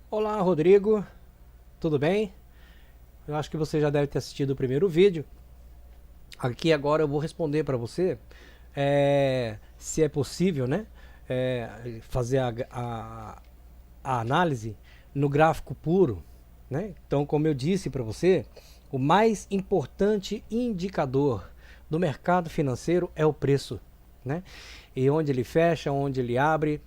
Olá, Rodrigo, tudo bem? Eu acho que você já deve ter assistido o primeiro vídeo. Aqui agora eu vou responder para você se é possível, né, fazer a análise no gráfico puro, né? Então, como eu disse para você, o mais importante indicador do mercado financeiro é o preço, né? E onde ele fecha, onde ele abre,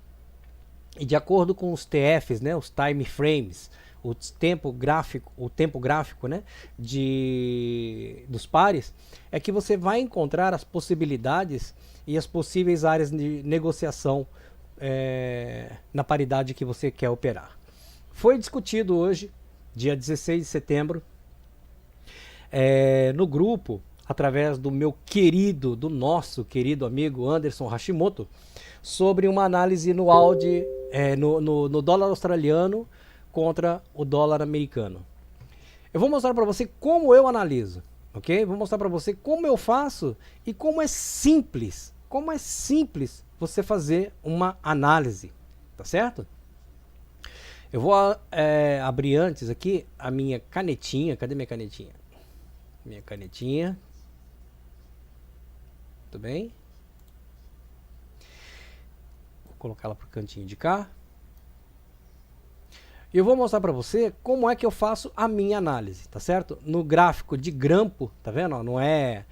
e de acordo com os TFs, né, os time frames, o tempo gráfico, né, dos pares, é que você vai encontrar as possibilidades e as possíveis áreas de negociação na paridade que você quer operar. Foi discutido hoje, dia 16 de setembro, no grupo, através do nosso querido amigo Anderson Hashimoto, sobre uma análise no AUD, no dólar australiano contra o dólar americano. Eu vou mostrar para você como eu analiso, ok? Vou mostrar para você como eu faço e como é simples você fazer uma análise, tá certo? Eu vou abrir antes aqui a minha canetinha. Cadê minha canetinha? Minha canetinha. Tudo bem? Vou colocar ela pro cantinho de cá. E eu vou mostrar para você como é que eu faço a minha análise, tá certo? No gráfico de grampo, tá vendo? Não é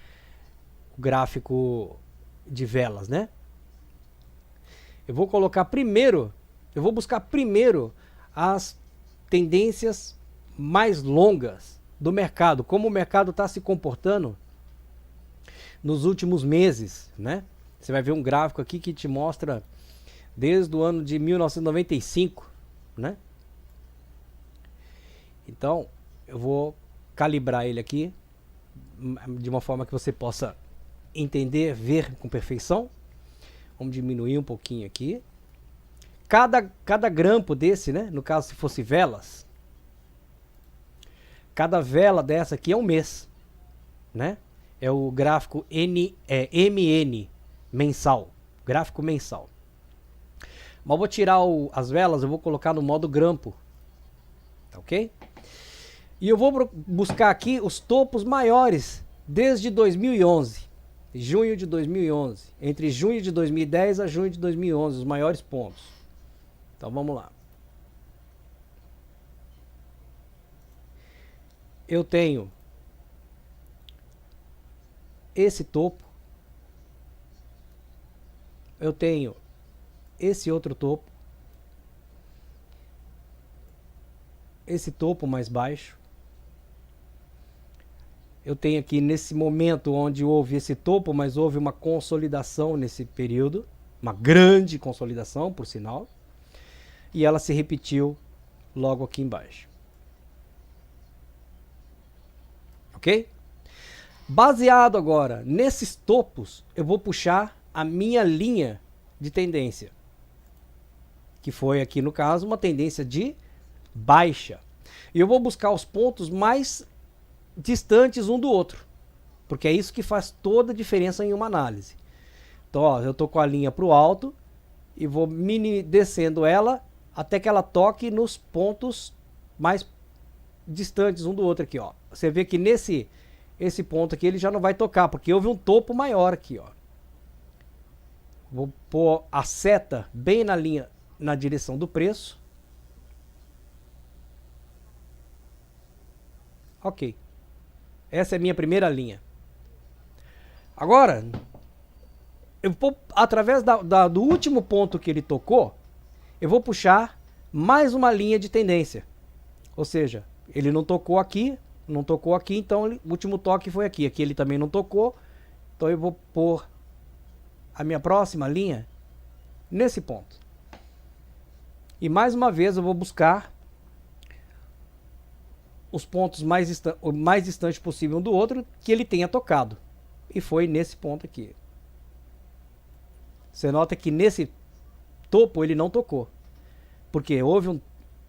o gráfico de velas, né? Eu vou buscar primeiro as tendências mais longas do mercado, como o mercado está se comportando nos últimos meses, né? Você vai ver um gráfico aqui que te mostra desde o ano de 1995, né? Então, eu vou calibrar ele aqui de uma forma que você possa entender, ver com perfeição. Vamos diminuir um pouquinho aqui. Cada grampo desse, né? No caso, se fosse velas, cada vela dessa aqui é um mês, né? É o gráfico MN mensal, gráfico mensal. Mas eu vou tirar as velas, eu vou colocar no modo grampo, tá ok? E eu vou buscar aqui os topos maiores desde 2011, junho de 2011, entre junho de 2010 a junho de 2011, os maiores pontos. Então vamos lá. Eu tenho esse topo, eu tenho esse outro topo, esse topo mais baixo, eu tenho aqui nesse momento onde houve esse topo, mas houve uma consolidação nesse período, uma grande consolidação, por sinal, e ela se repetiu logo aqui embaixo. Ok? Baseado agora nesses topos, eu vou puxar a minha linha de tendência, que foi aqui no caso uma tendência de baixa. E eu vou buscar os pontos mais distantes um do outro, porque é isso que faz toda a diferença em uma análise. Então, ó, eu tô com a linha para o alto e vou descendo ela até que ela toque nos pontos mais distantes um do outro aqui, ó. Você vê que esse ponto aqui ele já não vai tocar, porque houve um topo maior aqui, ó. Vou pôr a seta bem na linha, na direção do preço. Ok. Essa é a minha primeira linha. Agora, eu vou, através do último ponto que ele tocou, eu vou puxar mais uma linha de tendência. Ou seja, ele não tocou aqui, então o último toque foi aqui. Aqui ele também não tocou, então eu vou pôr a minha próxima linha nesse ponto. E mais uma vez eu vou buscar os pontos o mais distante possível um do outro que ele tenha tocado. E foi nesse ponto aqui. Você nota que nesse topo ele não tocou. Porque houve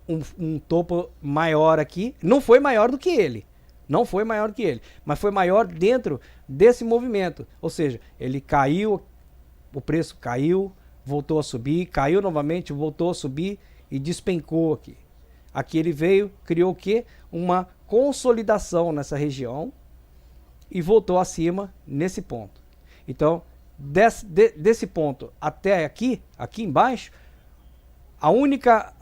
um topo maior aqui. Não foi maior do que ele. Não foi maior do que ele. Mas foi maior dentro desse movimento. Ou seja, ele caiu, o preço caiu, voltou a subir, caiu novamente, voltou a subir e despencou aqui. Aqui ele veio, criou o quê? Uma consolidação nessa região e voltou acima nesse ponto. Então, desse ponto até aqui embaixo, a única,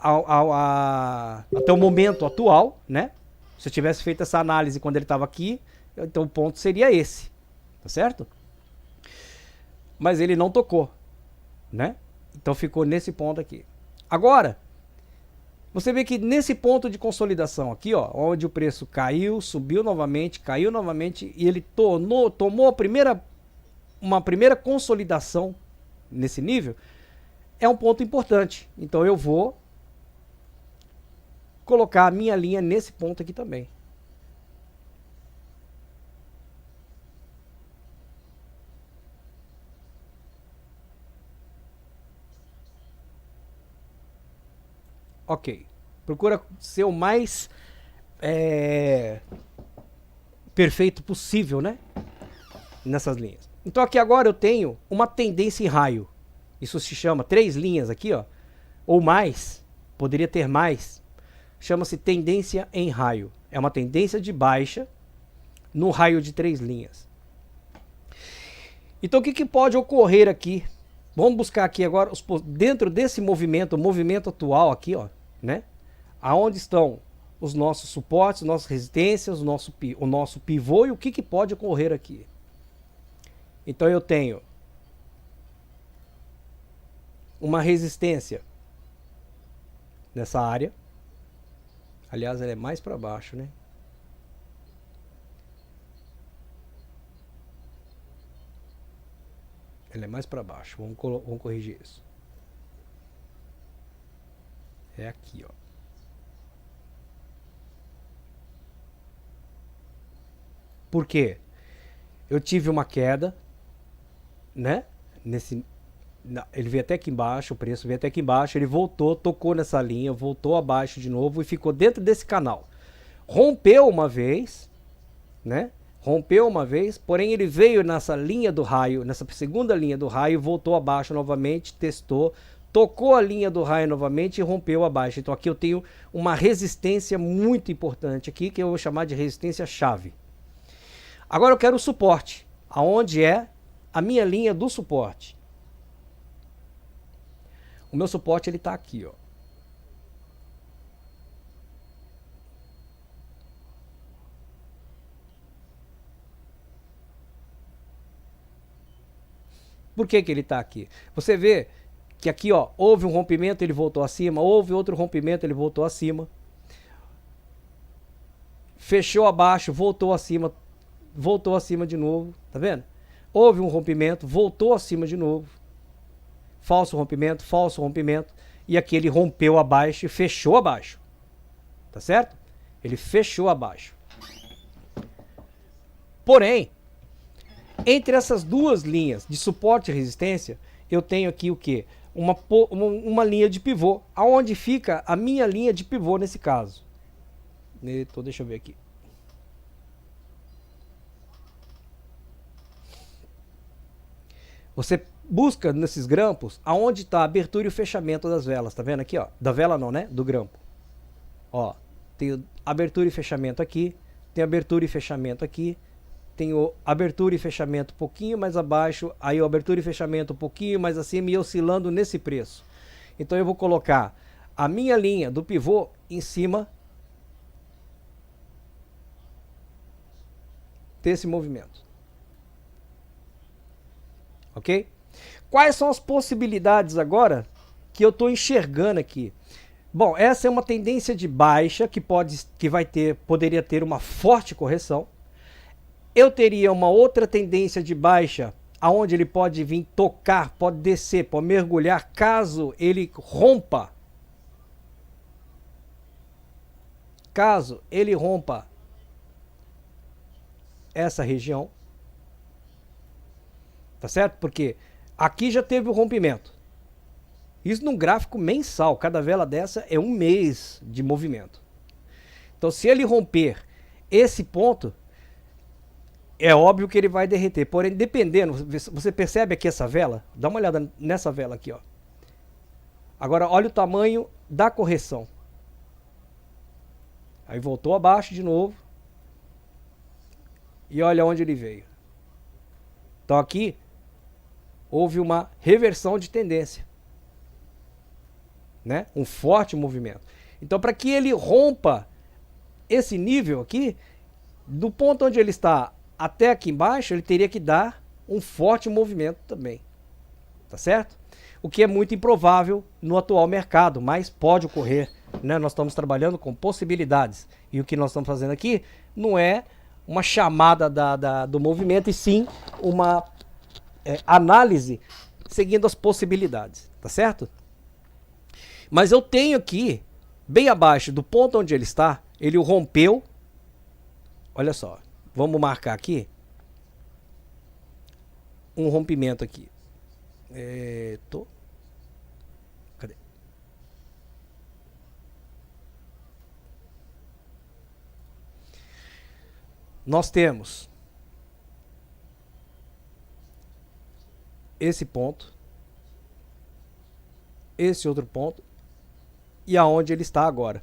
até o momento atual, né? Se eu tivesse feito essa análise quando ele estava aqui, então o ponto seria esse, tá certo? Mas ele não tocou, né? Então ficou nesse ponto aqui. Agora, você vê que nesse ponto de consolidação aqui, ó, onde o preço caiu, subiu novamente, caiu novamente, e ele tomou uma primeira consolidação nesse nível, é um ponto importante. Então eu vou colocar a minha linha nesse ponto aqui também. Ok. Procura ser o mais perfeito possível, né? Nessas linhas. Então aqui agora eu tenho uma tendência em raio. Isso se chama 3 linhas aqui, ó, ou mais, poderia ter mais. Chama-se tendência em raio. É uma tendência de baixa no raio de 3 linhas. Então o que pode ocorrer aqui? Vamos buscar aqui agora, dentro desse movimento, o movimento atual aqui, ó, né? Aonde estão os nossos suportes, nossas resistências, o nosso pivô e o que pode ocorrer aqui. Então eu tenho uma resistência nessa área. Aliás, ela é mais para baixo, né? Ela é mais para baixo. Vamos corrigir isso. É aqui, ó. Por quê? Eu tive uma queda, né? Ele veio até aqui embaixo, o preço veio até aqui embaixo, ele voltou, tocou nessa linha, voltou abaixo de novo e ficou dentro desse canal. Rompeu uma vez, né? Rompeu uma vez, porém ele veio nessa linha do raio, nessa segunda linha do raio, voltou abaixo novamente, testou, tocou a linha do raio novamente e rompeu abaixo. Então aqui eu tenho uma resistência muito importante aqui, que eu vou chamar de resistência chave. Agora eu quero o suporte, aonde é a minha linha do suporte. O meu suporte ele está aqui, ó. Por que ele está aqui? Você vê que aqui, ó, houve um rompimento, ele voltou acima, houve outro rompimento, ele voltou acima. Fechou abaixo, voltou acima de novo, tá vendo? Houve um rompimento, voltou acima de novo. Falso rompimento, e aqui ele rompeu abaixo e fechou abaixo. Tá certo? Ele fechou abaixo. Porém, entre essas duas linhas de suporte e resistência, eu tenho aqui o quê? Uma linha de pivô. Aonde fica a minha linha de pivô nesse caso? Deixa eu ver aqui. Você busca nesses grampos aonde está a abertura e o fechamento das velas. Tá vendo aqui, ó? Da vela não, né? Do grampo. Ó, tem abertura e fechamento aqui, tem abertura e fechamento aqui, tem abertura e fechamento um pouquinho mais abaixo, aí o abertura e fechamento um pouquinho mais acima e oscilando nesse preço. Então eu vou colocar a minha linha do pivô em cima desse movimento. Ok? Quais são as possibilidades agora que eu estou enxergando aqui? Bom, essa é uma tendência de baixa que poderia ter uma forte correção. Eu teria uma outra tendência de baixa, aonde ele pode vir tocar, pode descer, pode mergulhar, caso ele rompa. Caso ele rompa essa região. Tá certo? Porque aqui já teve o rompimento. Isso num gráfico mensal. Cada vela dessa é um mês de movimento. Então, se ele romper esse ponto, é óbvio que ele vai derreter. Porém, dependendo, você percebe aqui essa vela? Dá uma olhada nessa vela aqui, ó. Agora, olha o tamanho da correção. Aí voltou abaixo de novo. E olha onde ele veio. Então aqui houve uma reversão de tendência, né? Um forte movimento. Então, para que ele rompa esse nível aqui, do ponto onde ele está até aqui embaixo, ele teria que dar um forte movimento também. Tá certo? O que é muito improvável no atual mercado, mas pode ocorrer, né? Nós estamos trabalhando com possibilidades. E o que nós estamos fazendo aqui não é uma chamada do movimento, e sim uma análise seguindo as possibilidades, tá certo? Mas eu tenho aqui, bem abaixo do ponto onde ele está, ele rompeu. Olha só, vamos marcar aqui um rompimento aqui. Cadê? Nós temos esse ponto, esse outro ponto e aonde ele está agora.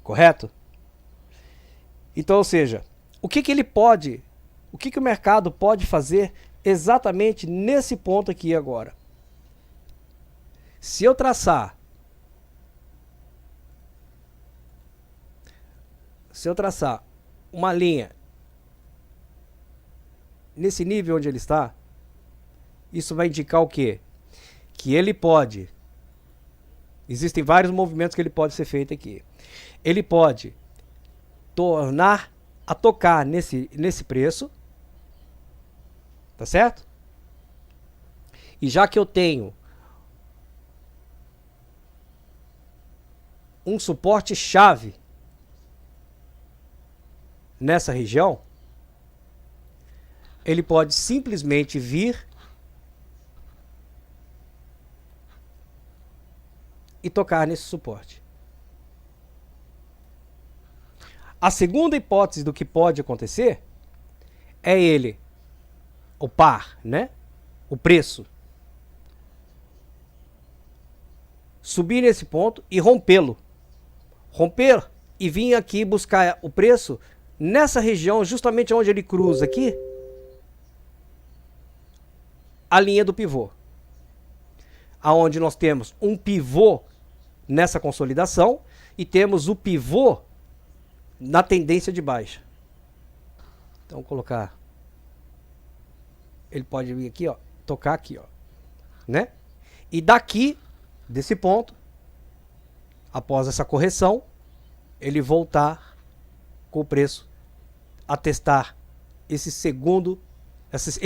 Correto? Então, ou seja, o que o mercado pode fazer exatamente nesse ponto aqui agora? Se eu traçar uma linha nesse nível onde ele está, isso vai indicar o quê? Que ele pode, existem vários movimentos que ele pode ser feito aqui. Ele pode tocar nesse preço, tá certo? E já que eu tenho um suporte chave nessa região, ele pode simplesmente vir e tocar nesse suporte. A segunda hipótese do que pode acontecer é ele, o par, né? O preço, subir nesse ponto e rompê-lo. Romper e vir aqui buscar o preço nessa região, justamente onde ele cruza aqui a linha do pivô. Aonde nós temos um pivô nessa consolidação e temos o pivô na tendência de baixa. Então, vou colocar. Ele pode vir aqui, ó, tocar aqui, ó, né? E daqui, desse ponto, após essa correção, ele voltar com o preço a testar esse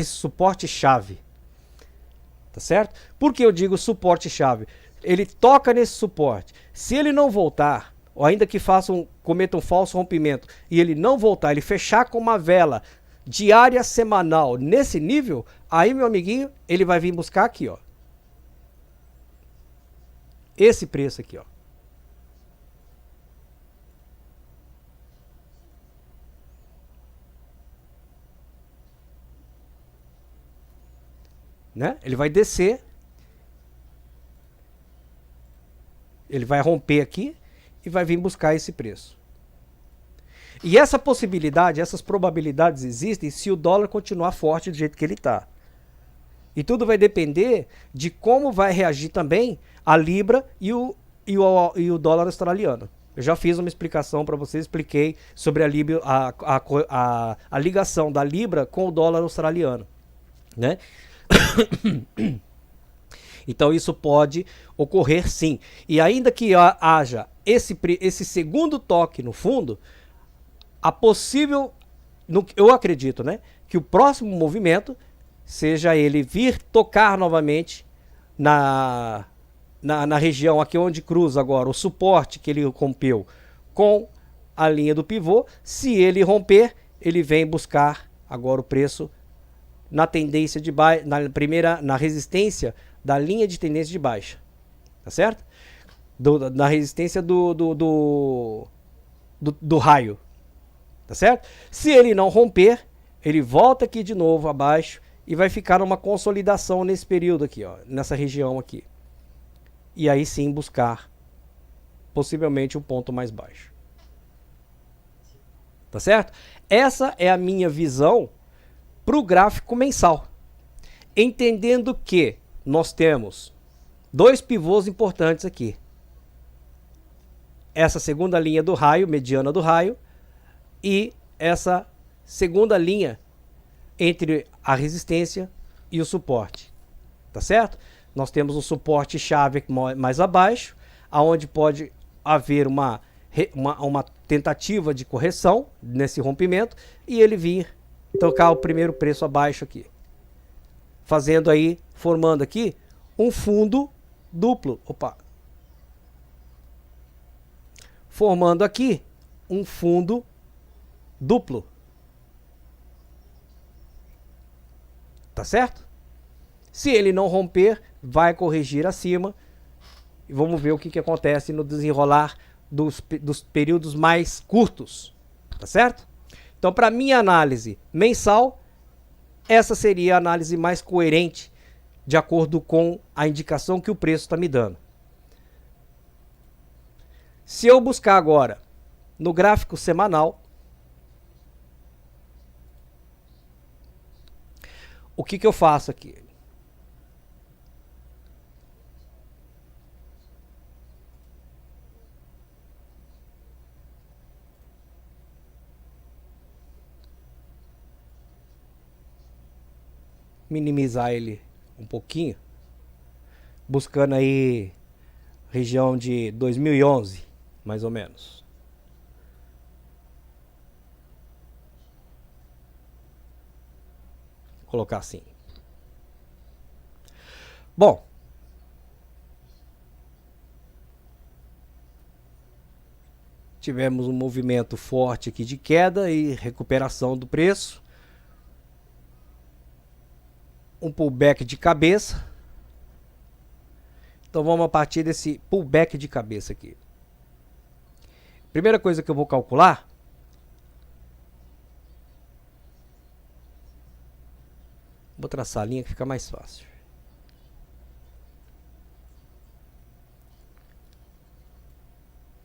suporte chave. Tá certo? Por que eu digo suporte chave? Ele toca nesse suporte. Se ele não voltar, ou ainda que cometa um falso rompimento, e ele não voltar, ele fechar com uma vela diária semanal nesse nível, aí, meu amiguinho, ele vai vir buscar aqui, ó. Esse preço aqui, ó. Né? Ele vai descer, ele vai romper aqui e vai vir buscar esse preço. E essa possibilidade, essas probabilidades existem se o dólar continuar forte do jeito que ele está. E tudo vai depender de como vai reagir também a Libra e o dólar australiano. Eu já fiz uma explicação para vocês, expliquei sobre a ligação da Libra com o dólar australiano, né? Então isso pode ocorrer sim. E ainda que haja esse segundo toque no fundo, eu acredito, né, que o próximo movimento seja ele vir tocar novamente na região aqui onde cruza agora o suporte que ele rompeu com a linha do pivô. Se ele romper, ele vem buscar agora o preço na tendência de baixa, na resistência da linha de tendência de baixa, tá certo? Na resistência do raio, tá certo? Se ele não romper, ele volta aqui de novo abaixo e vai ficar uma consolidação nesse período aqui, ó, nessa região aqui. E aí sim buscar possivelmente o ponto mais baixo. Tá certo? Essa é a minha visão para o gráfico mensal. Entendendo que nós temos dois pivôs importantes aqui. Essa segunda linha do raio, mediana do raio, e essa segunda linha entre a resistência e o suporte. Tá certo? Nós temos um suporte chave mais abaixo, aonde pode haver uma tentativa de correção nesse rompimento e ele vir tocar o primeiro preço abaixo aqui. Fazendo aí, formando aqui um fundo duplo. Opa! Formando aqui um fundo duplo. Tá certo? Se ele não romper, vai corrigir acima. E vamos ver o que acontece no desenrolar dos períodos mais curtos. Tá certo? Então, para minha análise mensal, essa seria a análise mais coerente de acordo com a indicação que o preço está me dando. Se eu buscar agora no gráfico semanal, o que eu faço aqui? Minimizar ele um pouquinho, buscando aí região de 2011, mais ou menos. Vou colocar assim. Bom, tivemos um movimento forte aqui de queda e recuperação do preço. Um pullback de cabeça. Então vamos a partir desse pullback de cabeça aqui. Primeira coisa que eu vou calcular vou traçar a linha que fica mais fácil.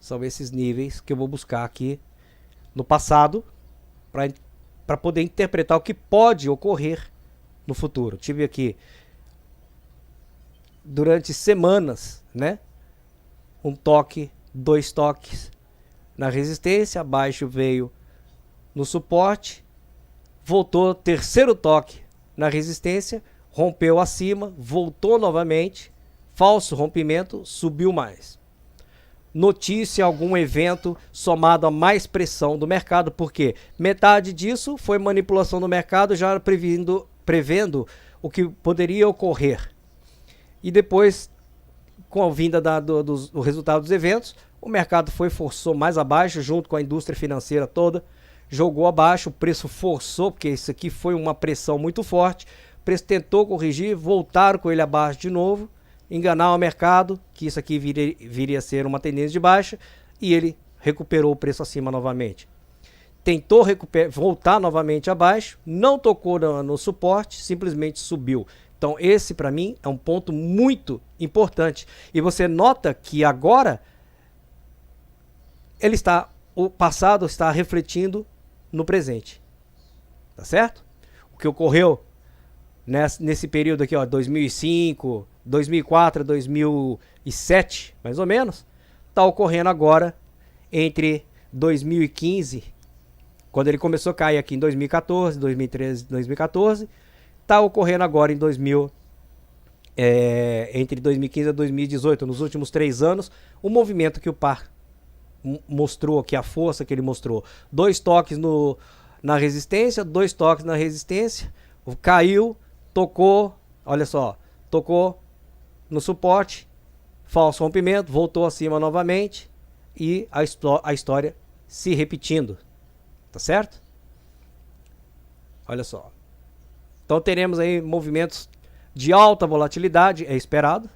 São esses níveis que eu vou buscar aqui no passado para poder interpretar o que pode ocorrer no futuro. Tive aqui durante semanas, né? Um toque, dois toques na resistência, abaixo veio no suporte, voltou, terceiro toque na resistência, rompeu acima, voltou novamente, falso rompimento, subiu mais. Notícia, algum evento somado a mais pressão do mercado, porque metade disso foi manipulação do mercado, já prevendo o que poderia ocorrer. E depois, com a vinda do resultado dos eventos, o mercado forçou mais abaixo, junto com a indústria financeira toda, jogou abaixo, o preço forçou, porque isso aqui foi uma pressão muito forte, o preço tentou corrigir, voltaram com ele abaixo de novo, enganar o mercado, que isso aqui viria a ser uma tendência de baixa, e ele recuperou o preço acima novamente. Tentou voltar novamente abaixo, não tocou no suporte, simplesmente subiu. Então esse para mim é um ponto muito importante. E você nota que agora o passado está refletindo no presente. Tá certo? O que ocorreu nesse período aqui, ó, 2005, 2004, 2007, mais ou menos, está ocorrendo agora entre 2015, quando ele começou a cair aqui em 2014, 2013, 2014, está ocorrendo agora em entre 2015 e 2018, nos últimos 3 anos, o movimento que o par mostrou aqui, a força que ele mostrou. 2 toques na resistência, 2 toques na resistência, caiu, tocou, olha só, tocou no suporte, falso rompimento, voltou acima novamente e a história se repetindo. Tá certo? Olha só. Então teremos aí movimentos de alta volatilidade, é esperado,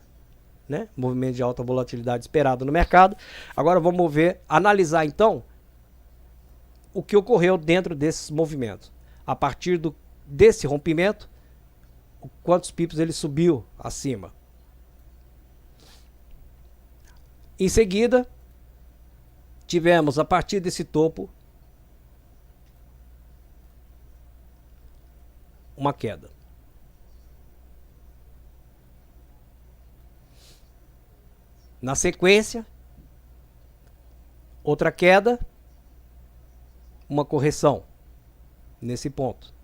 né? Movimento de alta volatilidade esperado no mercado. Agora vamos analisar então o que ocorreu dentro desses movimentos. A partir desse rompimento, quantos pips ele subiu acima. Em seguida, tivemos a partir desse topo uma queda. Na sequência, outra queda, uma correção nesse ponto.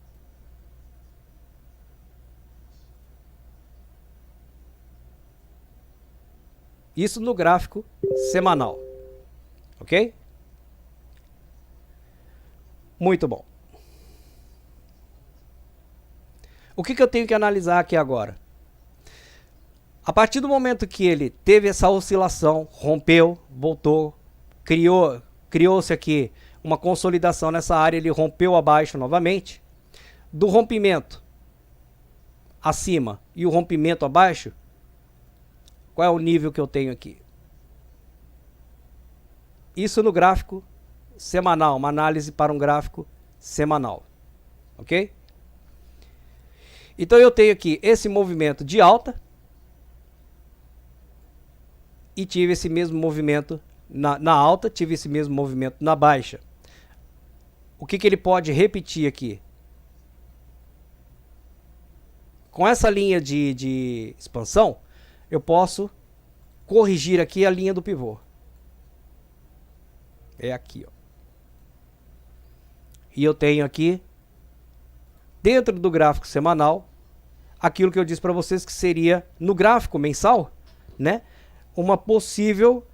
Isso no gráfico semanal, ok? Muito bom. O que eu tenho que analisar aqui agora? A partir do momento que ele teve essa oscilação, rompeu, voltou, criou-se aqui uma consolidação nessa área, ele rompeu abaixo novamente. Do rompimento acima e o rompimento abaixo, qual é o nível que eu tenho aqui? Isso no gráfico semanal, uma análise para um gráfico semanal, ok? Então eu tenho aqui esse movimento de alta e tive esse mesmo movimento na alta, tive esse mesmo movimento na baixa. O que ele pode repetir aqui? Com essa linha de expansão, eu posso corrigir aqui a linha do pivô. É aqui, ó. E eu tenho aqui, dentro do gráfico semanal, aquilo que eu disse para vocês que seria no gráfico mensal, né? Um possível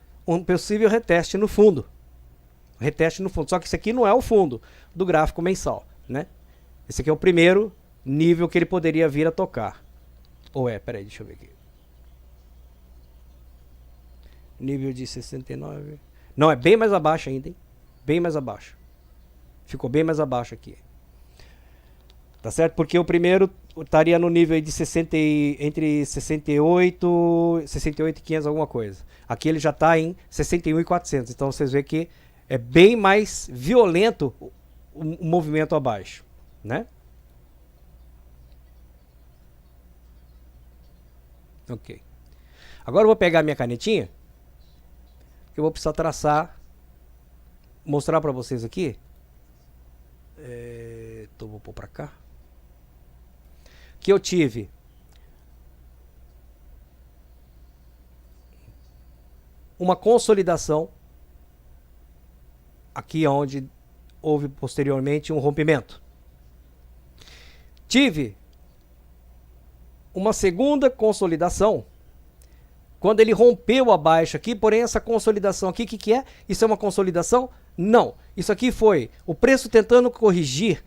reteste no fundo. Reteste no fundo. Só que isso aqui não é o fundo do gráfico mensal, né? Esse aqui é o primeiro nível que ele poderia vir a tocar. Ou peraí, deixa eu ver aqui. Nível de 69. Não, é bem mais abaixo ainda, hein? Bem mais abaixo. Ficou bem mais abaixo aqui. Tá certo? Porque o primeiro estaria no nível de 60 entre 68 e 500 alguma coisa. Aqui ele já está em 61 e 400. Então vocês veem que é bem mais violento o movimento abaixo, né? Ok. Agora eu vou pegar minha canetinha, que eu vou precisar traçar, mostrar para vocês aqui. Então vou pôr para cá. Que eu tive uma consolidação aqui onde houve posteriormente um rompimento. Tive uma segunda consolidação quando ele rompeu abaixo aqui, porém essa consolidação aqui, o que é? Isso é uma consolidação? Não. Isso aqui foi o preço tentando corrigir,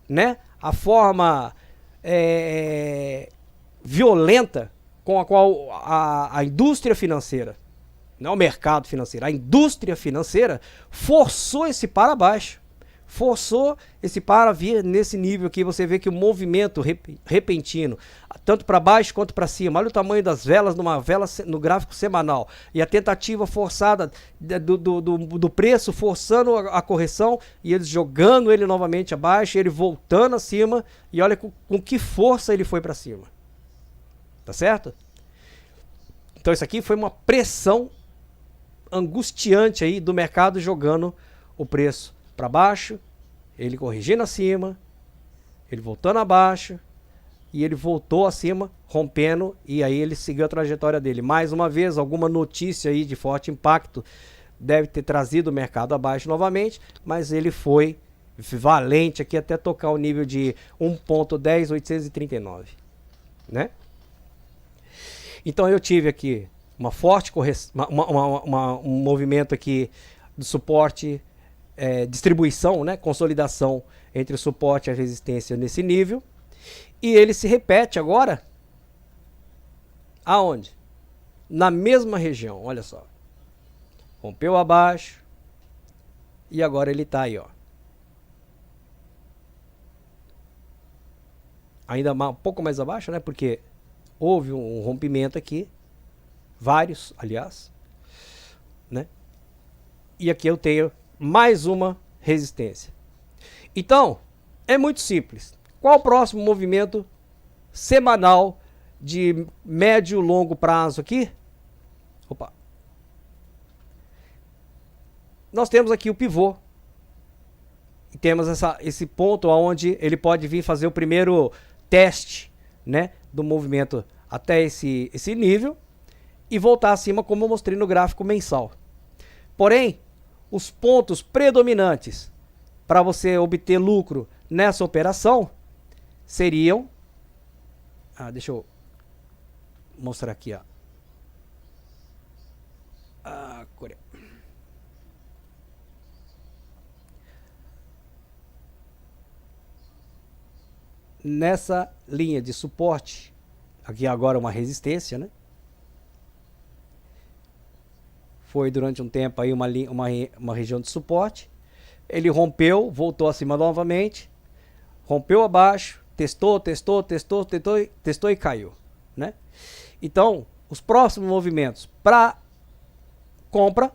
né, a forma violenta com a qual a indústria financeira, não o mercado financeiro, a indústria financeira forçou esse para baixo. Forçou esse para vir nesse nível aqui. Você vê que o movimento repentino, tanto para baixo quanto para cima. Olha o tamanho das velas numa vela no gráfico semanal. E a tentativa forçada do preço, forçando a correção, e eles jogando ele novamente abaixo, ele voltando acima. E olha com que força ele foi para cima. Tá certo? Então isso aqui foi uma pressão angustiante aí do mercado jogando o preço para baixo, ele corrigindo acima, ele voltando abaixo, e ele voltou acima, rompendo, e aí ele seguiu a trajetória dele. Mais uma vez, alguma notícia aí de forte impacto deve ter trazido o mercado abaixo novamente, mas ele foi valente aqui até tocar o nível de 1.10839, né? Então eu tive aqui uma forte um movimento aqui do suporte, distribuição, né, consolidação entre o suporte e a resistência nesse nível, e ele se repete agora aonde? Na mesma região, olha só, rompeu abaixo e agora ele está aí, ó, ainda um pouco mais abaixo, né, porque houve um rompimento aqui, vários, aliás, né, e aqui eu tenho mais uma resistência. Então, é muito simples. Qual o próximo movimento semanal de médio e longo prazo aqui? Opa. Nós temos aqui o pivô. E temos esse ponto onde ele pode vir fazer o primeiro teste, né, do movimento até esse nível e voltar acima, como eu mostrei no gráfico mensal. Porém, os pontos predominantes para você obter lucro nessa operação seriam... deixa eu mostrar aqui, ó. Nessa linha de suporte, aqui agora uma resistência, né? Foi durante um tempo aí uma região de suporte. Ele rompeu, voltou acima novamente, rompeu abaixo, testou e caiu, né? Então, os próximos movimentos para compra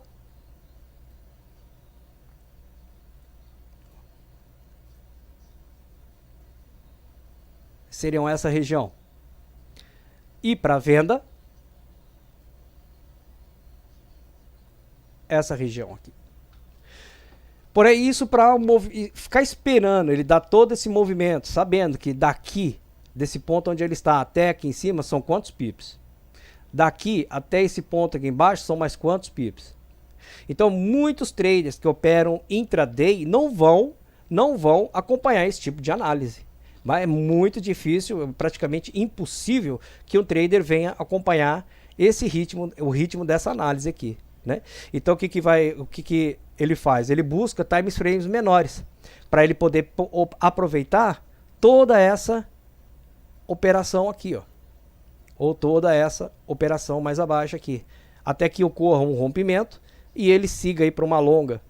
seriam essa região. E para venda, essa região aqui. Porém, isso para ficar esperando ele dar todo esse movimento, sabendo que daqui, desse ponto onde ele está até aqui em cima, são quantos pips? Daqui até esse ponto aqui embaixo, são mais quantos pips? Então, muitos traders que operam intraday não vão acompanhar esse tipo de análise. Mas é muito difícil, praticamente impossível, que um trader venha acompanhar esse ritmo, o ritmo dessa análise aqui, né? Então, o que ele faz? Ele busca time frames menores, para ele poder aproveitar toda essa operação aqui, ó, ou toda essa operação mais abaixo aqui, até que ocorra um rompimento e ele siga aí para uma longa,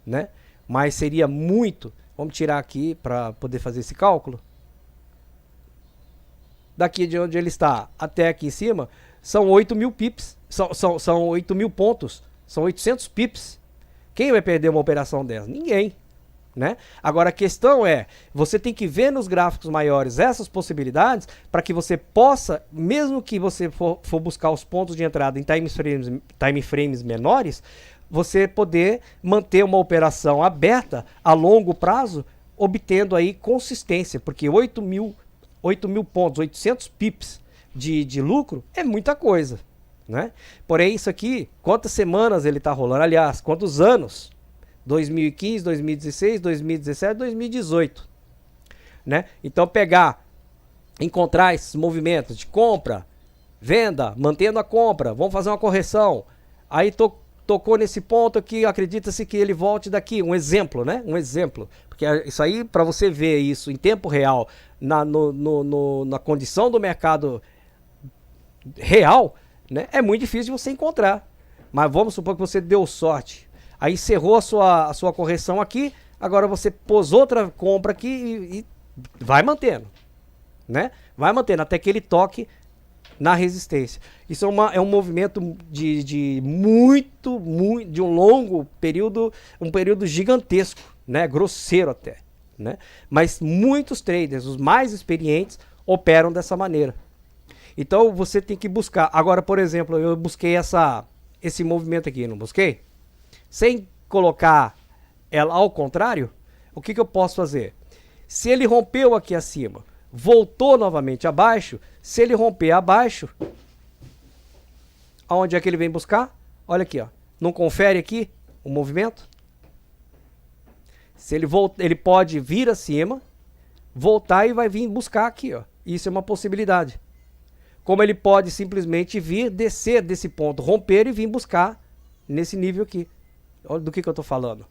né? Mas seria muito, vamos tirar aqui para poder fazer esse cálculo. Daqui de onde ele está até aqui em cima, são 8.000 pips, são 8.000 pontos, são 800 pips. Quem vai perder uma operação dessa? Ninguém, né? Agora a questão é, você tem que ver nos gráficos maiores essas possibilidades para que você possa, mesmo que você for buscar os pontos de entrada em time frames menores, você poder manter uma operação aberta a longo prazo, obtendo aí consistência, porque 8.000 pontos, 800 pips de lucro é muita coisa, né? Porém, isso aqui, quantas semanas ele está rolando? Aliás, quantos anos? 2015, 2016, 2017, 2018, né? Então, encontrar esses movimentos de compra, venda, mantendo a compra, vamos fazer uma correção. Aí tocou nesse ponto aqui, acredita-se que ele volte daqui. Um exemplo, né? Um exemplo. Porque isso aí, para você ver isso em tempo real, na condição do mercado real, né, é muito difícil de você encontrar. Mas vamos supor que você deu sorte. Aí encerrou a sua correção aqui, agora você pôs outra compra aqui e vai mantendo, né? Vai mantendo até que ele toque na resistência. Isso é um movimento de um longo período, um período gigantesco, né? Grosseiro até, né? Mas muitos traders, os mais experientes, operam dessa maneira. Então você tem que buscar. Agora, por exemplo, eu busquei esse movimento aqui, não busquei? Sem colocar ela ao contrário, o que eu posso fazer? Se ele rompeu aqui acima, voltou novamente abaixo, se ele romper abaixo, aonde é que ele vem buscar? Olha aqui, ó. Não confere aqui o movimento? Se ele pode vir acima, voltar e vai vir buscar aqui, ó. Isso é uma possibilidade. Como ele pode simplesmente vir, descer desse ponto, romper e vir buscar nesse nível aqui. Olha do que eu estou falando.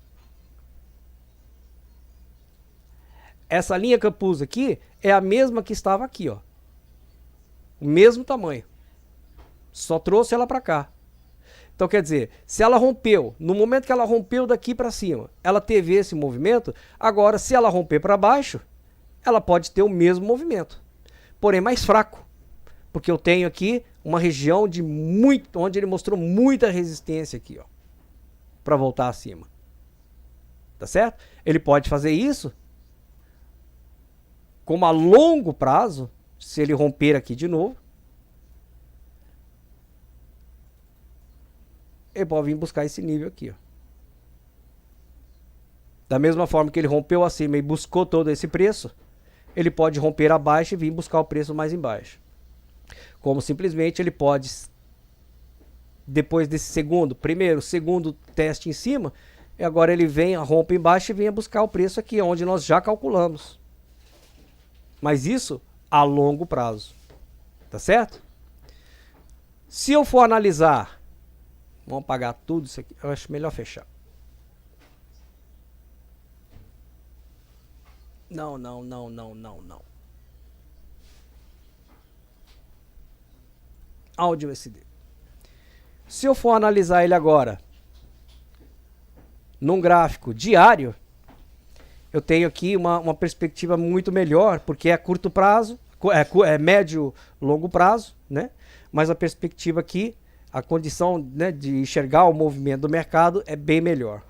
Essa linha que eu pus aqui é a mesma que estava aqui, ó. O mesmo tamanho. Só trouxe ela para cá. Então quer dizer, se ela rompeu, no momento que ela rompeu daqui para cima, ela teve esse movimento, agora se ela romper para baixo, ela pode ter o mesmo movimento, porém mais fraco. Porque eu tenho aqui uma região onde ele mostrou muita resistência aqui, ó, para voltar acima. Tá certo? Ele pode fazer isso como a longo prazo, se ele romper aqui de novo, ele pode vir buscar esse nível aqui, ó. Da mesma forma que ele rompeu acima e buscou todo esse preço, ele pode romper abaixo e vir buscar o preço mais embaixo. Como simplesmente ele pode, depois desse segundo teste em cima, e agora ele vem, rompe embaixo e vem buscar o preço aqui, onde nós já calculamos. Mas isso a longo prazo. Tá certo? Se eu for analisar, vamos apagar tudo isso aqui, eu acho melhor fechar. Não. Áudio SD. Se eu for analisar ele agora num gráfico diário, eu tenho aqui uma perspectiva muito melhor, porque é curto prazo, é médio, longo prazo, né? Mas a perspectiva aqui, a condição, né, de enxergar o movimento do mercado é bem melhor.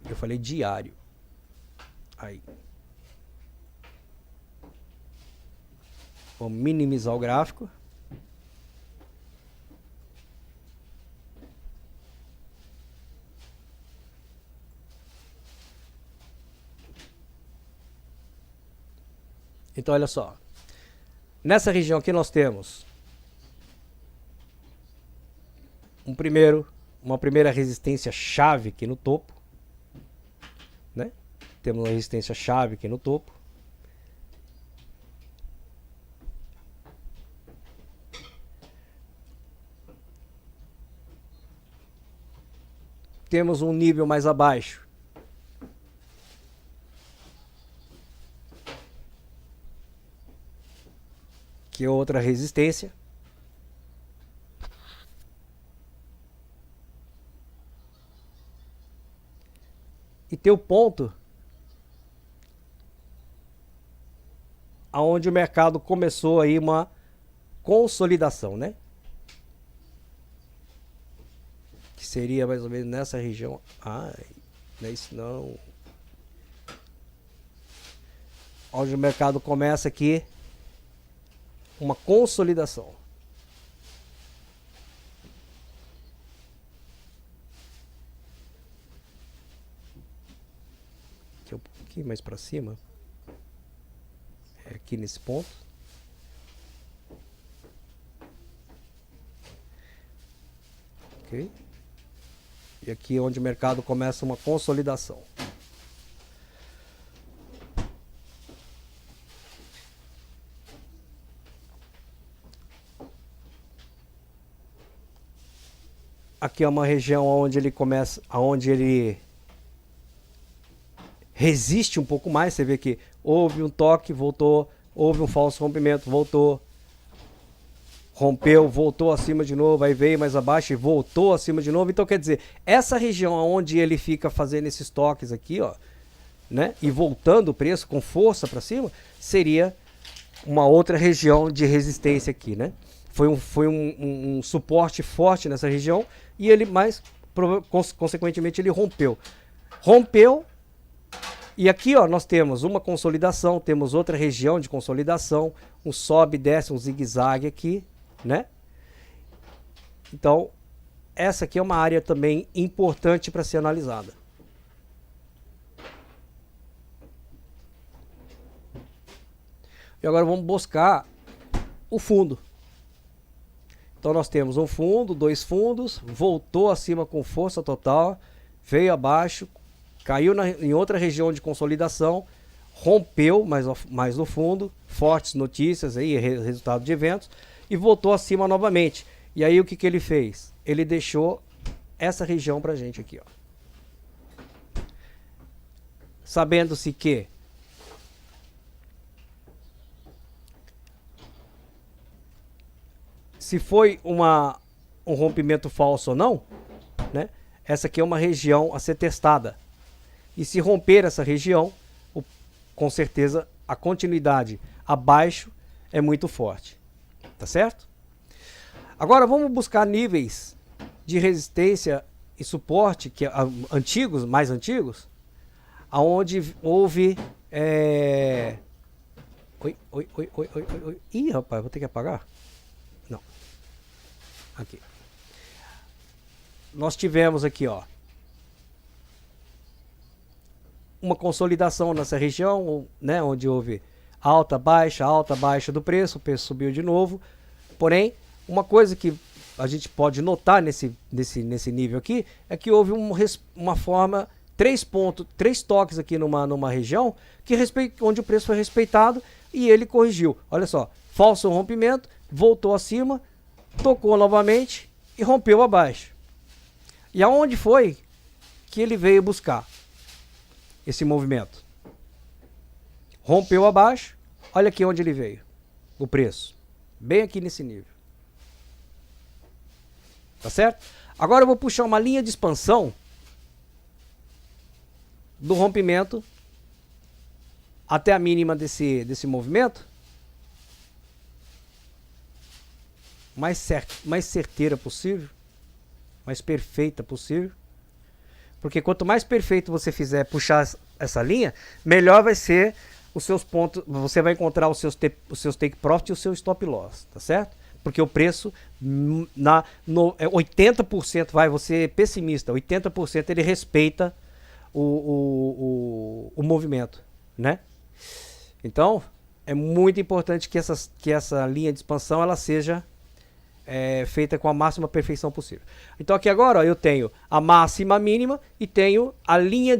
Eu falei diário. Aí. Vamos minimizar o gráfico. Então, olha só. Nessa região aqui nós temos uma primeira resistência chave aqui no topo, né? Temos uma resistência chave aqui no topo. Temos um nível mais abaixo, que é outra resistência. E tem o ponto aonde o mercado começou aí uma consolidação, né? Que seria mais ou menos nessa região. Ai, não é isso não. Onde o mercado começa aqui uma consolidação. Aqui um pouquinho mais para cima. É aqui nesse ponto. Ok? E aqui é onde o mercado começa uma consolidação. Aqui é uma região onde ele começa, onde ele resiste um pouco mais. Você vê que houve um toque, voltou, houve um falso rompimento, voltou, rompeu, voltou acima de novo, aí veio mais abaixo e voltou acima de novo. Então quer dizer, essa região onde ele fica fazendo esses toques aqui, ó, né, e voltando o preço com força para cima, seria uma outra região de resistência aqui, né? Foi um suporte forte nessa região e ele consequentemente ele rompeu. E aqui, ó, nós temos uma consolidação, temos outra região de consolidação, um sobe, desce, um zigue-zague aqui, né? Então, essa aqui é uma área também importante para ser analisada. E agora vamos buscar o fundo. Então nós temos um fundo, dois fundos, voltou acima com força total, veio abaixo, caiu em outra região de consolidação, rompeu mais no fundo, fortes notícias aí, resultado de eventos, e voltou acima novamente. E aí o que ele fez? Ele deixou essa região pra gente aqui, ó. Sabendo-se que se foi um rompimento falso ou não, né? Essa aqui é uma região a ser testada. E se romper essa região, com certeza a continuidade abaixo é muito forte. Tá certo? Agora vamos buscar níveis de resistência e suporte que antigos, mais antigos, aonde houve Oi. Ih, rapaz, vou ter que apagar? Não. Aqui. Nós tivemos aqui, ó, uma consolidação nessa região, né, onde houve alta, baixa do preço, o preço subiu de novo. Porém, uma coisa que a gente pode notar nesse nível aqui é que houve uma forma, três toques aqui numa região onde o preço foi respeitado e ele corrigiu. Olha só, falso rompimento, voltou acima, tocou novamente e rompeu abaixo. E aonde foi que ele veio buscar esse movimento? Rompeu abaixo, olha aqui onde ele veio, o preço, bem aqui nesse nível. Tá certo? Agora eu vou puxar uma linha de expansão do rompimento até a mínima desse movimento, mais certeira possível, mais perfeita possível, porque quanto mais perfeito você fizer puxar essa linha, melhor vai ser os seus pontos, você vai encontrar os seus take profit e o seu stop loss, tá certo? Porque o preço, 80%, você é pessimista, 80% ele respeita o movimento, né? Então, é muito importante que essa linha de expansão ela seja feita com a máxima perfeição possível. Então aqui agora ó, eu tenho a máxima, a mínima e tenho a linha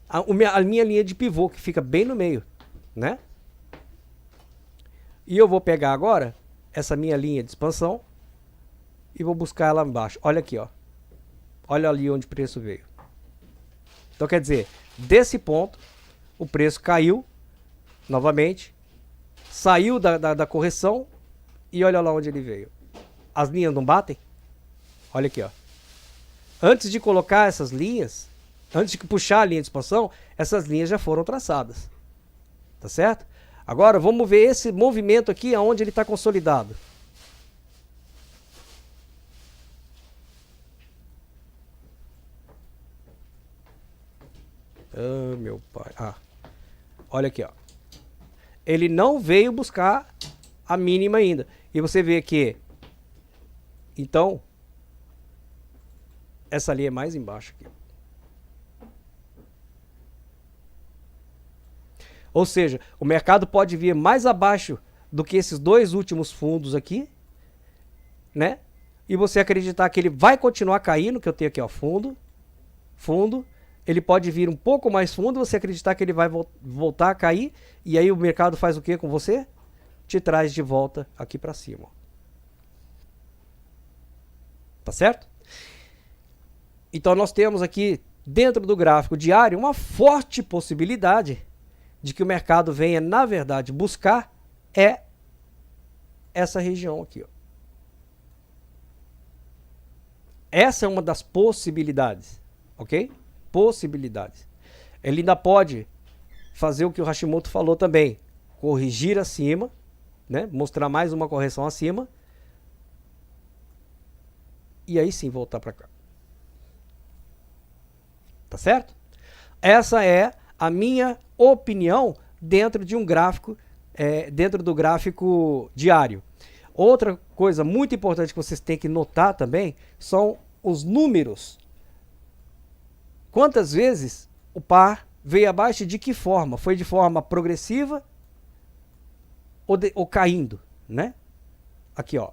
a minha linha de pivô que fica bem no meio, né? E eu vou pegar agora essa minha linha de expansão e vou buscar ela embaixo. Olha aqui, ó. Olha ali onde o preço veio. Então quer dizer, desse ponto o preço caiu novamente, saiu da correção e olha lá onde ele veio. As linhas não batem? Olha aqui, ó. Antes de colocar essas linhas, antes de puxar a linha de expansão, essas linhas já foram traçadas. Tá certo? Agora vamos ver esse movimento aqui aonde ele está consolidado. Ah, meu pai. Olha aqui, ó. Ele não veio buscar a mínima ainda. E você vê que então essa linha é mais embaixo aqui. Ou seja, o mercado pode vir mais abaixo do que esses dois últimos fundos aqui, né? E você acreditar que ele vai continuar caindo, que eu tenho aqui, ó, fundo. Ele pode vir um pouco mais fundo, você acreditar que ele vai voltar a cair, e aí o mercado faz o que com você? Te traz de volta aqui para cima. Tá certo? Então nós temos aqui, dentro do gráfico diário, uma forte possibilidade de que o mercado venha, na verdade, buscar essa região aqui, ó. Essa é uma das possibilidades, ok? Possibilidades. Ele ainda pode fazer o que o Hashimoto falou também, corrigir acima, né? Mostrar mais uma correção acima, e aí sim voltar para cá. Tá certo? Essa é a minha opinião dentro de um gráfico, dentro do gráfico diário. Outra coisa muito importante que vocês têm que notar também são os números. Quantas vezes o par veio abaixo e de que forma? Foi de forma progressiva ou caindo, né? Aqui, ó.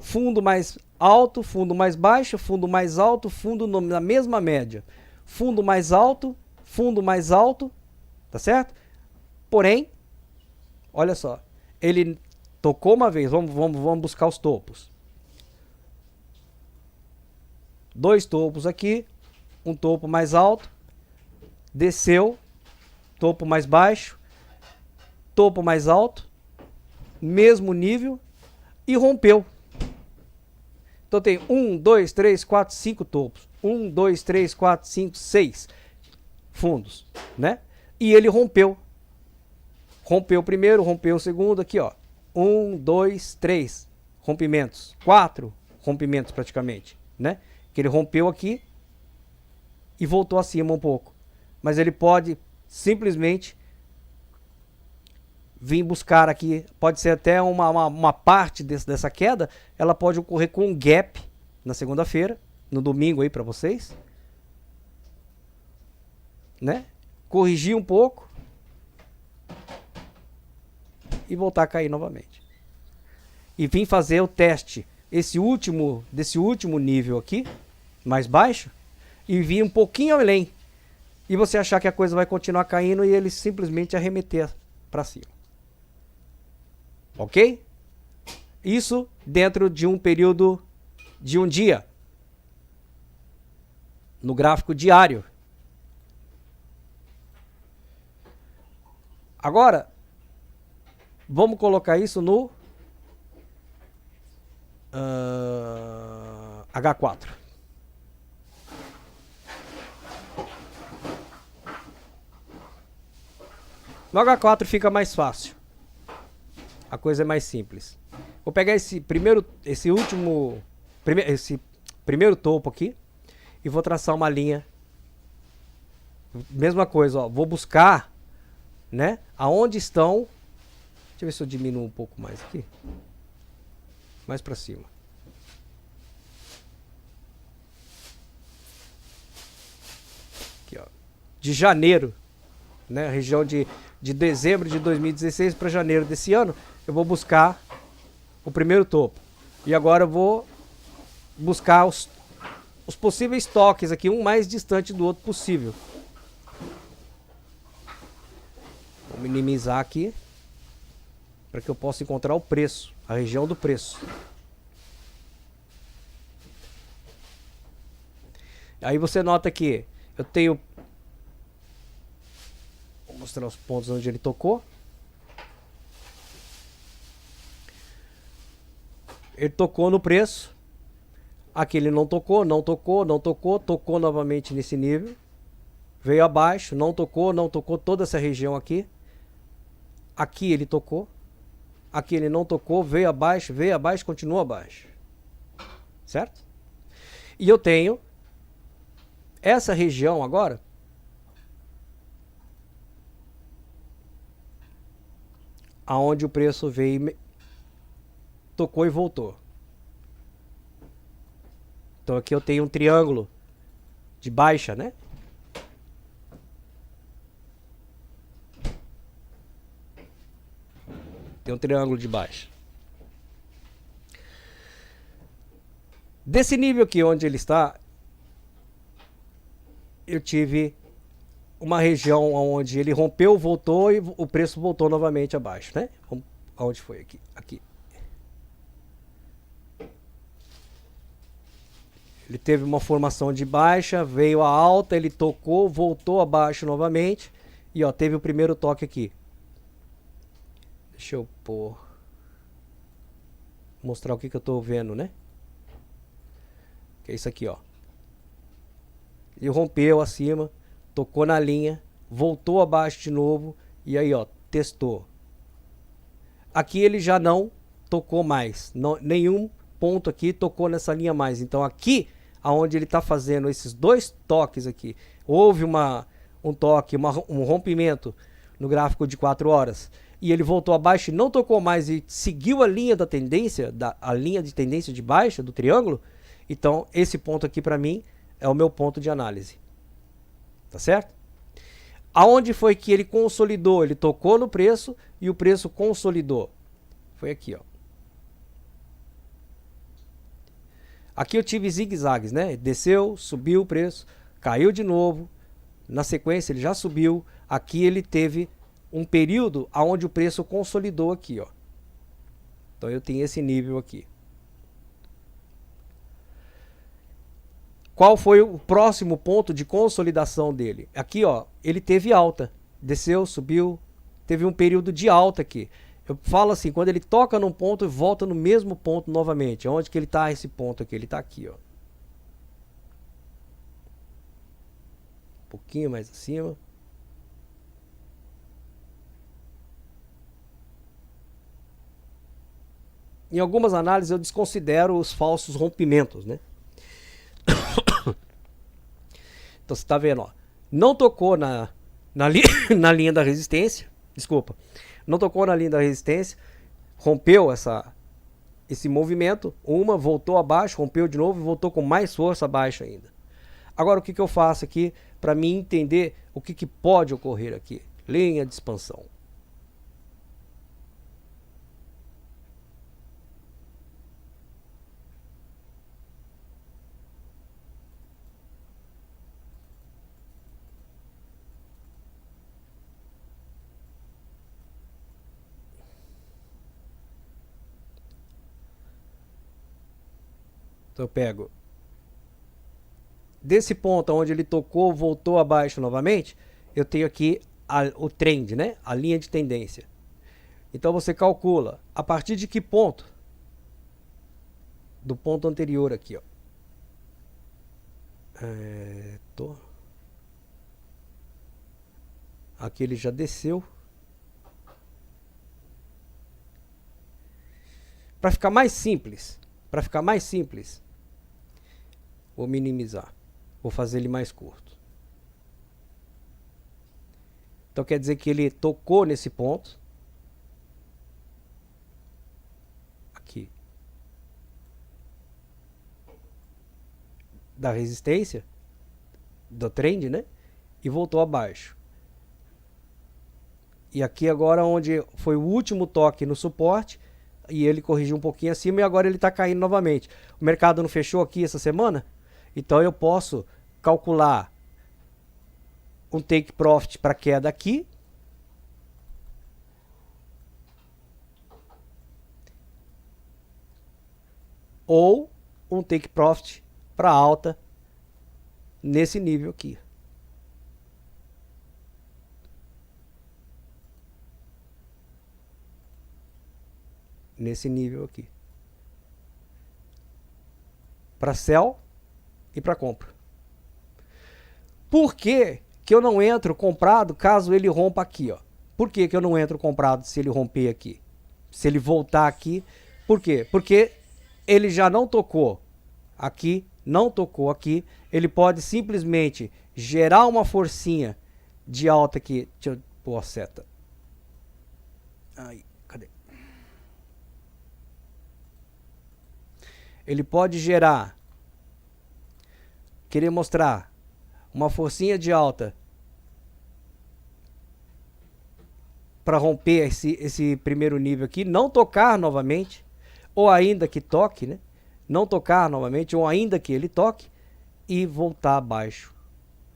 Fundo mais alto, fundo mais baixo, fundo mais alto, fundo na mesma média. Fundo mais alto, tá certo? Porém, olha só, ele tocou uma vez, vamos buscar os topos. Dois topos aqui, um topo mais alto, desceu, topo mais baixo, topo mais alto, mesmo nível e rompeu. Então tem 1, 2, 3, 4, 5 topos. 1, 2, 3, 4, 5, 6 fundos, né? E ele rompeu. Rompeu o primeiro, rompeu o segundo, aqui ó. 1, 2, 3 rompimentos. 4 rompimentos praticamente, né? Que ele rompeu aqui e voltou acima um pouco. Mas ele pode simplesmente vir buscar aqui, pode ser até uma parte dessa queda, ela pode ocorrer com um gap na segunda-feira, no domingo aí para vocês, né? Corrigir um pouco e voltar a cair novamente. E vim fazer o teste desse último nível aqui, mais baixo, e vir um pouquinho além. E você achar que a coisa vai continuar caindo e ele simplesmente arremeter para cima. Ok? Isso dentro de um período de um dia. No gráfico diário. Agora, vamos colocar isso no H4. No H4 fica mais fácil. A coisa é mais simples. Vou pegar esse primeiro topo aqui e vou traçar uma linha. Mesma coisa, ó, vou buscar, né, aonde estão. Deixa eu ver se eu diminuo um pouco mais aqui. Mais para cima. Aqui, ó. De janeiro, né, região de dezembro de 2016 para janeiro desse ano, eu vou buscar o primeiro topo. E agora eu vou buscar os possíveis toques aqui, um mais distante do outro possível. Vou minimizar aqui para que eu possa encontrar o preço, a região do preço. Aí você nota que eu tenho... Vou mostrar os pontos onde ele tocou. Ele tocou no preço. Aqui ele não tocou, não tocou, não tocou. Tocou novamente nesse nível. Veio abaixo, não tocou, não tocou. Toda essa região aqui. Aqui ele tocou. Aqui ele não tocou, veio abaixo, continua abaixo. Certo? E eu tenho essa região agora. Aonde o preço veio, tocou e voltou. Então aqui eu tenho um triângulo de baixa, né? Tem um triângulo de baixa. Desse nível aqui onde ele está, eu tive uma região onde ele rompeu, voltou e o preço voltou novamente abaixo, né? Aonde foi? Aqui. Aqui. Ele teve uma formação de baixa, veio a alta, ele tocou, voltou abaixo novamente. E ó, teve o primeiro toque aqui. Deixa eu mostrar o que eu tô vendo, né? Que é isso aqui, ó. Ele rompeu acima, tocou na linha, voltou abaixo de novo. E aí, ó, testou. Aqui ele já não tocou mais. Nenhum ponto aqui tocou nessa linha mais. Então aqui, aonde ele está fazendo esses dois toques aqui, houve um toque, um rompimento no gráfico de 4 horas. E ele voltou abaixo e não tocou mais e seguiu a linha da tendência, a linha de tendência de baixa do triângulo. Então esse ponto aqui para mim é o meu ponto de análise. Tá certo? Aonde foi que ele consolidou? Ele tocou no preço e o preço consolidou. Foi aqui, ó. Aqui eu tive zigue-zagues, né? Desceu, subiu o preço, caiu de novo. Na sequência ele já subiu. Aqui ele teve um período onde o preço consolidou aqui, ó. Então eu tenho esse nível aqui. Qual foi o próximo ponto de consolidação dele? Aqui, ó, ele teve alta. Desceu, subiu, teve um período de alta aqui. Eu falo assim, quando ele toca num ponto e volta no mesmo ponto novamente. Onde que ele está esse ponto aqui? Ele está aqui, ó. Um pouquinho mais acima. Em algumas análises eu desconsidero os falsos rompimentos, né? Então você está vendo, ó, não tocou na linha da resistência, desculpa, não tocou na linha da resistência, rompeu esse movimento, voltou abaixo, rompeu de novo e voltou com mais força abaixo ainda. Agora o que eu faço aqui para mim entender o que pode ocorrer aqui. Linha de expansão. Então eu pego desse ponto onde ele tocou, voltou abaixo novamente, eu tenho aqui o trend, né? A linha de tendência. Então você calcula a partir de que ponto? Do ponto anterior aqui, ó. Aqui ele já desceu. Para ficar mais simples, vou minimizar. Vou fazer ele mais curto. Então quer dizer que ele tocou nesse ponto. Aqui. Da resistência. Do trend, né? E voltou abaixo. E aqui agora onde foi o último toque no suporte. E ele corrigiu um pouquinho acima e agora ele está caindo novamente. O mercado não fechou aqui essa semana? Então eu posso calcular um take profit para queda aqui. Ou um take profit para alta nesse nível aqui. Nesse nível aqui. Para sell e para compra. Por que que eu não entro comprado caso ele rompa aqui, ó? Por que que eu não entro comprado se ele romper aqui? Se ele voltar aqui, por quê? Porque ele já não tocou aqui, não tocou aqui, ele pode simplesmente gerar uma forcinha de alta aqui. Deixa eu pôr a seta. Aí, cadê? Ele pode gerar, querer mostrar uma forcinha de alta para romper esse primeiro nível aqui, não tocar novamente, ou ainda que toque, né? Não tocar novamente, ou ainda que ele toque e voltar abaixo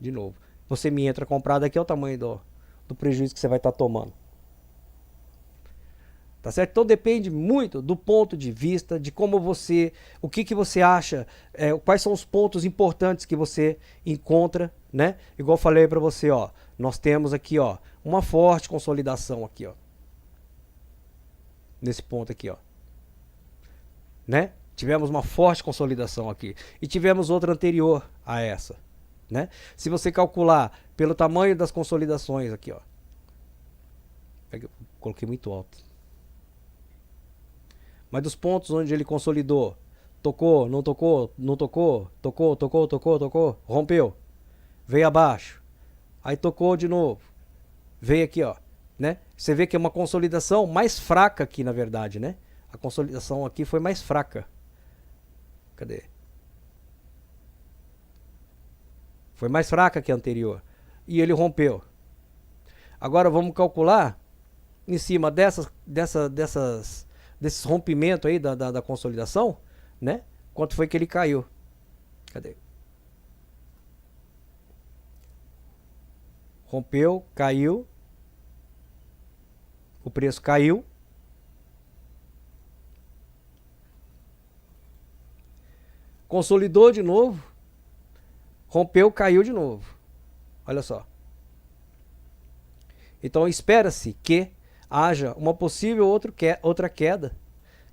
de novo. Você me entra comprado aqui, é o tamanho do prejuízo que você vai estar tomando. Tá certo? Então depende muito do ponto de vista, de como você, o que você acha, quais são os pontos importantes que você encontra, né? Igual eu falei para você, ó, nós temos aqui, ó, uma forte consolidação aqui, ó. Nesse ponto aqui, ó. Né? Tivemos uma forte consolidação aqui e tivemos outra anterior a essa, né? Se você calcular pelo tamanho das consolidações aqui, ó. Coloquei muito alto. Mas dos pontos onde ele consolidou, tocou, não tocou, não tocou, tocou, tocou, tocou, tocou, rompeu, veio abaixo, aí tocou de novo, veio aqui, ó, né? Você vê que é uma consolidação mais fraca aqui, na verdade, né? A consolidação aqui foi mais fraca. Cadê? Foi mais fraca que a anterior. E ele rompeu. Agora vamos calcular em cima desses rompimentos aí da consolidação, né? Quanto foi que ele caiu? Cadê? Rompeu, caiu. O preço caiu. Consolidou de novo. Rompeu, caiu de novo. Olha só. Então espera-se que haja uma possível outra queda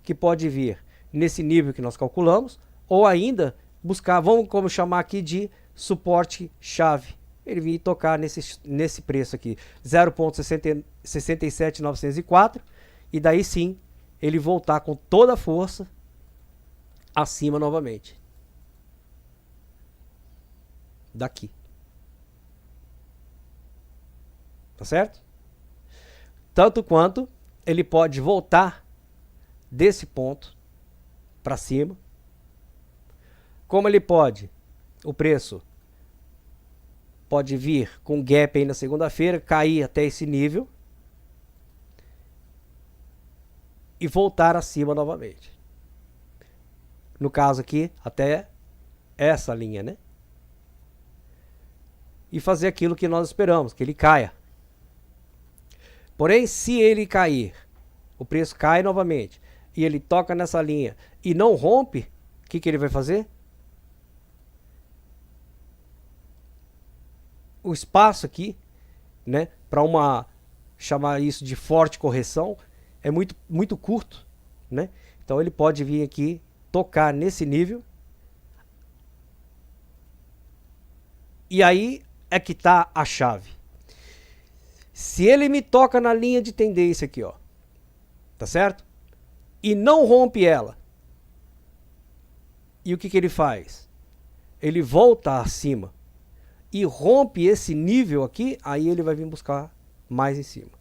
que pode vir nesse nível que nós calculamos, ou ainda buscar, vamos como chamar aqui de suporte chave. Ele vir tocar nesse preço aqui, 0.67904, e daí sim ele voltar com toda a força acima novamente. Daqui. Tá certo? Tanto quanto ele pode voltar desse ponto para cima, como ele pode, o preço pode vir com gap aí na segunda-feira, cair até esse nível e voltar acima novamente. No caso aqui, até essa linha, né? E fazer aquilo que nós esperamos, que ele caia. Porém, se ele cair, o preço cai novamente, e ele toca nessa linha e não rompe, o que ele vai fazer? O espaço aqui, né, para chamar isso de forte correção, é muito curto, né? Então ele pode vir aqui, tocar nesse nível, e aí é que está a chave. Se ele me toca na linha de tendência aqui, ó, tá certo? E não rompe ela, e o que ele faz? Ele volta acima e rompe esse nível aqui, aí ele vai vir buscar mais em cima.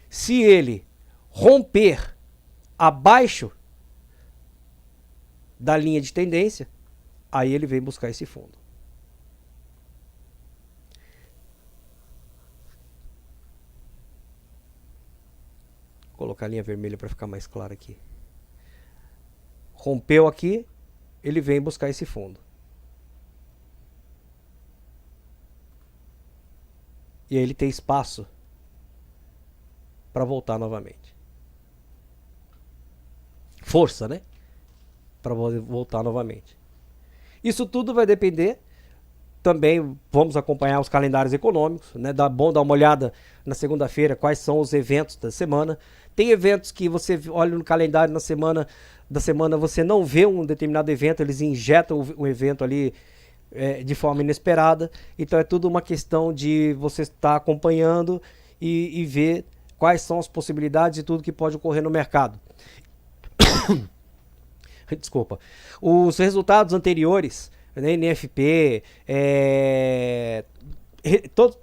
Se ele romper abaixo da linha de tendência, aí ele vem buscar esse fundo. Vou colocar a linha vermelha para ficar mais claro aqui. Rompeu aqui, ele vem buscar esse fundo. E aí ele tem espaço para voltar novamente. Força, né? Para voltar novamente. Isso tudo vai depender. Também vamos acompanhar os calendários econômicos, né? Bom dar uma olhada na segunda-feira quais são os eventos da semana. Tem eventos que você olha no calendário da semana, você não vê um determinado evento, eles injetam o evento ali de forma inesperada. Então é tudo uma questão de você estar acompanhando e ver quais são as possibilidades e tudo que pode ocorrer no mercado. Desculpa. Os resultados anteriores, né, NFP,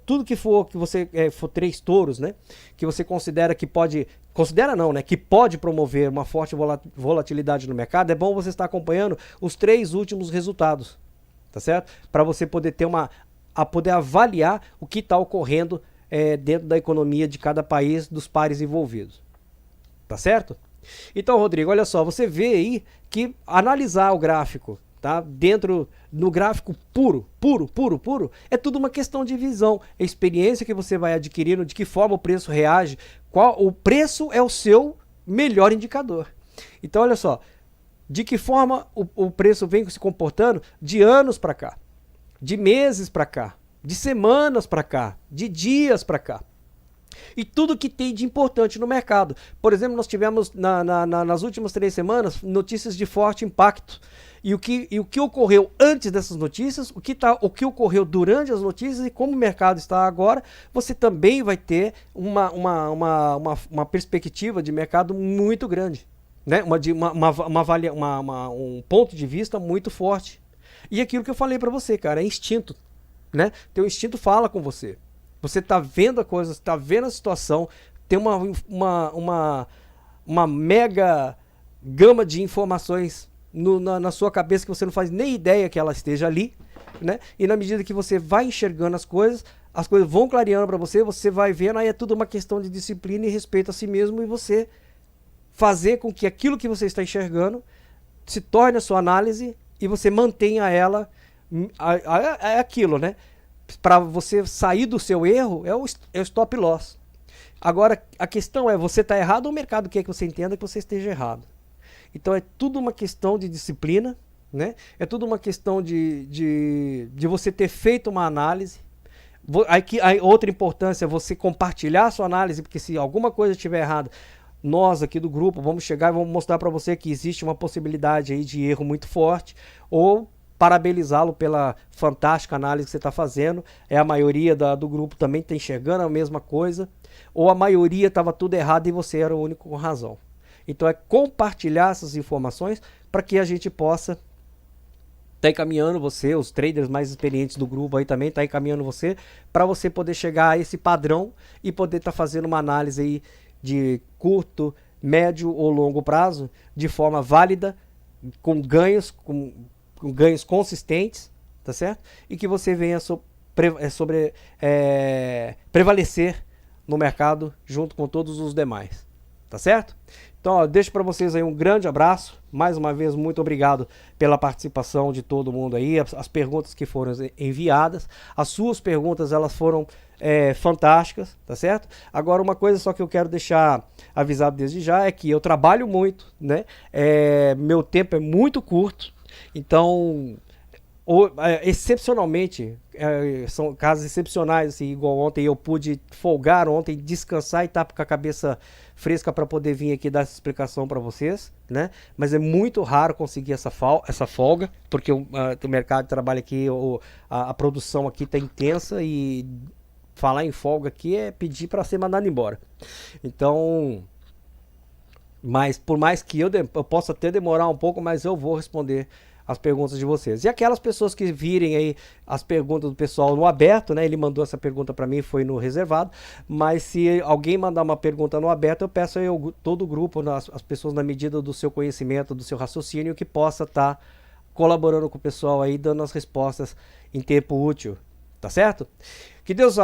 tudo que for que você for 3 touros, né, que você considera que pode, considera não, né, que pode promover uma forte volatilidade no mercado, é bom você estar acompanhando os 3 últimos resultados, tá certo? Para você poder ter poder avaliar o que está ocorrendo dentro da economia de cada país, dos pares envolvidos, tá certo? Então, Rodrigo, olha só, você vê aí que analisar o gráfico, tá? Dentro no gráfico puro, é tudo uma questão de visão, é experiência que você vai adquirindo, de que forma o preço reage, o preço é o seu melhor indicador. Então, olha só, de que forma o preço vem se comportando de anos para cá, de meses para cá, de semanas para cá, de dias para cá. E tudo que tem de importante no mercado. Por exemplo, nós tivemos nas últimas 3 semanas notícias de forte impacto. E o que ocorreu antes dessas notícias, o que ocorreu durante as notícias e como o mercado está agora, você também vai ter uma perspectiva de mercado muito grande, né? Um ponto de vista muito forte. E aquilo que eu falei para você, cara, é instinto, né? Teu instinto fala com você. Você está vendo a coisa, está vendo a situação, tem uma mega gama de informações na sua cabeça que você não faz nem ideia que ela esteja ali, né? E na medida que você vai enxergando as coisas vão clareando para você, você vai vendo, aí é tudo uma questão de disciplina e respeito a si mesmo, e você fazer com que aquilo que você está enxergando se torne a sua análise e você mantenha ela, é aquilo, né? Para você sair do seu erro, é o stop loss. Agora, a questão é, você está errado ou o mercado quer que você entenda que você esteja errado? Então é tudo uma questão de disciplina, né? É tudo uma questão de você ter feito uma análise. A outra importância é você compartilhar a sua análise, porque se alguma coisa estiver errada, nós aqui do grupo vamos chegar e vamos mostrar para você que existe uma possibilidade aí de erro muito forte, ou parabenizá-lo pela fantástica análise que você está fazendo. A maioria do grupo também está enxergando a mesma coisa, ou a maioria estava tudo errado e você era o único com razão. Então é compartilhar essas informações para que a gente possa estar encaminhando você, os traders mais experientes do grupo aí também tá encaminhando você, para você poder chegar a esse padrão e poder estar fazendo uma análise aí de curto, médio ou longo prazo de forma válida, com ganhos consistentes, tá tá certo? E que você venha prevalecer no mercado junto com todos os demais, tá certo? Então, ó, deixo para vocês aí um grande abraço. Mais uma vez, muito obrigado pela participação de todo mundo aí, as perguntas que foram enviadas. As suas perguntas, elas foram fantásticas, tá certo? Agora, uma coisa só que eu quero deixar avisado desde já é que eu trabalho muito, né? Meu tempo é muito curto, então... excepcionalmente, são casos excepcionais, assim, igual ontem eu pude folgar ontem, descansar e estar com a cabeça fresca para poder vir aqui dar essa explicação para vocês, né? Mas é muito raro conseguir essa folga, porque o mercado de trabalho aqui, a produção aqui está intensa e falar em folga aqui é pedir para ser mandado embora. Então, mas por mais que eu possa até demorar um pouco, mas eu vou responder as perguntas de vocês. E aquelas pessoas que virem aí as perguntas do pessoal no aberto, né? Ele mandou essa pergunta para mim, foi no reservado, mas se alguém mandar uma pergunta no aberto, eu peço aí todo o grupo, as pessoas na medida do seu conhecimento, do seu raciocínio, que possa estar colaborando com o pessoal aí, dando as respostas em tempo útil, tá certo? Que Deus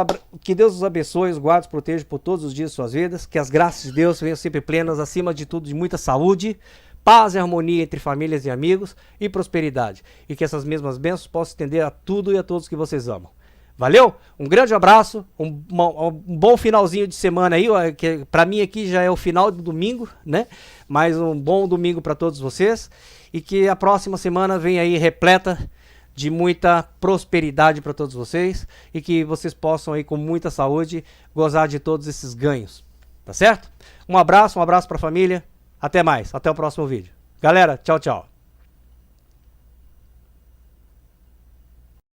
os abençoe, os guarde, os proteja por todos os dias de suas vidas, que as graças de Deus venham sempre plenas, acima de tudo, de muita saúde, paz e harmonia entre famílias e amigos e prosperidade. E que essas mesmas bênçãos possam estender a tudo e a todos que vocês amam. Valeu? Um grande abraço, um bom finalzinho de semana aí, que para mim aqui já é o final do domingo, né? Mas um bom domingo para todos vocês e que a próxima semana venha aí repleta de muita prosperidade para todos vocês e que vocês possam aí com muita saúde gozar de todos esses ganhos, tá certo? Um abraço para a família. Até mais, até o próximo vídeo. Galera, tchau, tchau.